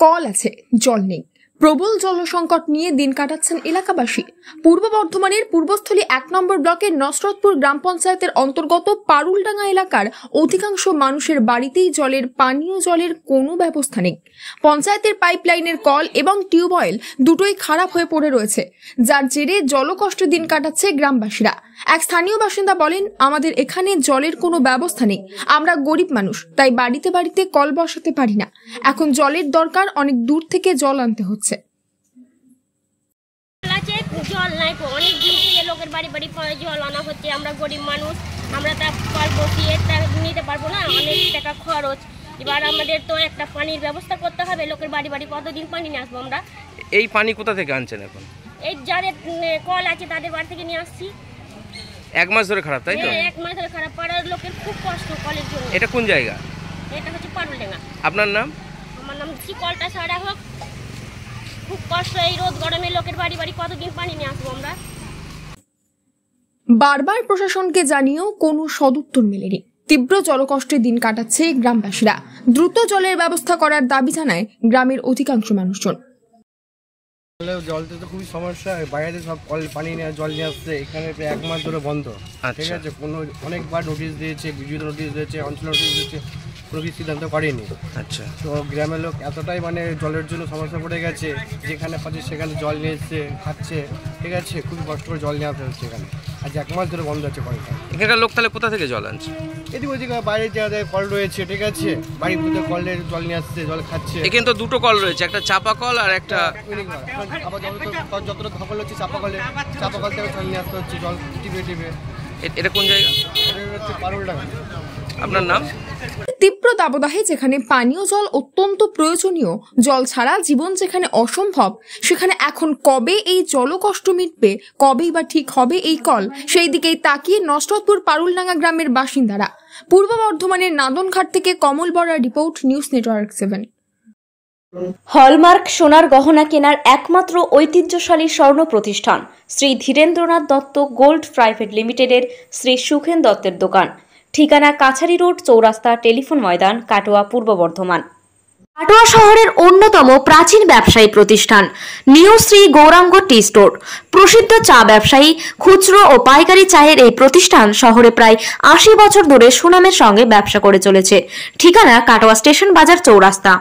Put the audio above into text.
Call আছে, জল নেই। প্রবল জল সংকট নিয়ে দিন কাটাচ্ছেন এলাকাবাসী। পূর্ব বর্ধমানের পূর্বস্থলী 1 নম্বর ব্লকের নসরতপুর গ্রাম পঞ্চায়েতের অন্তর্গত পারুলডাঙ্গা এলাকার অধিকাংশ মানুষের বাড়িতেই পানীয় জলের কোনো ব্যবস্থা নেই। পঞ্চায়েতের পাইপলাইনের কল এবং টিউবওয়েল দুটোই খারাপ হয়ে পড়ে রয়েছে, যার জেরে জলকষ্টে দিন কাটাচ্ছে গ্রামবাসীরা। এক স্থানীয় বাসিন্দা বলেন, আমাদের এখানে জলের কোনো ব্যবস্থা নেই, আমরা গরিব মানুষ, তাই বাড়িতে বাড়িতে কল বসাতে পারি না। এখন জলের দরকার, অনেক দূর থেকে জল আনতে হচ্ছে। জল নাই, অনেক দিন থেকে লোকের বাড়ি বাড়ি জল আনা হচ্ছে। আমরা গরিব মানুষ, আমরা তা কল বসিয়ে নিতে পারবো না, অনেক টাকা খরচ। এবার আমাদের তো একটা পানির ব্যবস্থা করতে হবে। লোকের বাড়ি বাড়ি কতদিন পানি নিয়ে আসবো আমরা? এই পানি কোথা থেকে আনছেন এখন? এই যাদের কল আছে তাদের বাড়ি থেকে নিয়ে আসছি। 1 মাস ধরে খারাপ, তাই তো? 1 মাস ধরে খারাপ। পাড়ার লোকের খুব কষ্ট কলের জন্য। এটা কোন জায়গা? এটা হচ্ছে পারুলডাঙ্গা। আপনার নাম? আমার নাম কি, কলটা সারা হোক। খুব কষ্ট, এই রোদ গরমে লোকের বাড়ি বাড়ি কতদিন পানি নিয়ে আসবো আমরা? বারবার প্রশাসনকে জানিয়েও কোনো সদুত্তর মেলেনি। তীব্র জলকষ্টে দিন কাটাচ্ছে গ্রামবাসীরা। দ্রুত জলের ব্যবস্থা করার দাবি জানায় গ্রামের অধিকাংশ মানুষজন। জলতে তো খুবই সমস্যা, বাইরে সব কল পানি নিয়ে জল নিয়ে আসছে, এখানে 1 মাস ধরে বন্ধ। ঠিক আছে, অনেকবার নোটিশ দিয়েছে, বিদ্যুৎ নোটিশ দিয়েছে, অঞ্চল নোটিশ দিয়েছে, কোনো কিছু সিদ্ধান্ত করেনি। আচ্ছা, তো গ্রামের লোক এতটাই জলের জন্য সমস্যা পড়ে গেছে, যেখানে পাচ্ছে সেখানে জল নিয়ে এসছে, খাচ্ছে। ঠিক আছে, খুবই কষ্ট করে জল নিয়ে আসতে হচ্ছে এখানে। আজ 1 মাস ধরে বন্ধ আছে কলটা। এখানকার লোক তাহলে কোথা থেকে জল আনছে? এদিকে ওদিকে বাইরে যাদের কল রয়েছে, ঠিক আছে, বাড়ির মধ্যে কলের জল নিয়ে আসছে, জল খাচ্ছে। এখানে তো দুটো কল রয়েছে, একটা চাপা কল আর একটা আবার যতটা ধকল হচ্ছে চাপা কল থেকে জল নিয়ে আসতে হচ্ছে, জল টিপে টিপে। এটা কোন জায়গা? পারুলডাঙ্গা। আপনার নাম? তীব্র দাবদাহে যেখানে পানীয় জল অত্যন্ত প্রয়োজনীয়, জল ছাড়া জীবন যেখানে অসম্ভব, সেখানে এখন কবে এই জলকষ্ট মিটবে, কবেই বা ঠিক হবে এই কল, সেই দিকেই তাকিয়ে নসরতপুর পারুলডাঙ্গা গ্রামের বাসিন্দারা। পূর্ব বর্ধমানের নাদনঘাট থেকে কমল বরার রিপোর্ট, নিউজ নেটওয়ার্ক 7। হলমার্ক সোনার গহনা কেনার একমাত্র ঐতিহ্যশালী স্বর্ণ প্রতিষ্ঠান শ্রী ধীরেন্দ্রনাথ দত্ত গোল্ড প্রাইভেট লিমিটেডের শ্রী সুখেন দত্তের দোকান। ঠিকানা কাছারি রোড, চৌরাস্তা, টেলিফোন ময়দান, কাটোয়া, পূর্ব বর্ধমান। কাটোয়া শহরের অন্যতম প্রাচীন ব্যবসায়ী প্রতিষ্ঠান new Shri Gouranga tea store. প্রসিদ্ধ চা ব্যবসায়ী, খুচরো ও পাইকারি চায়ের এই প্রতিষ্ঠান শহরে প্রায় 80 বছর ধরে সুনামের সঙ্গে ব্যবসা করে চলেছে। ঠিকানা কাটোয়া স্টেশন বাজার, চৌরাস্তা।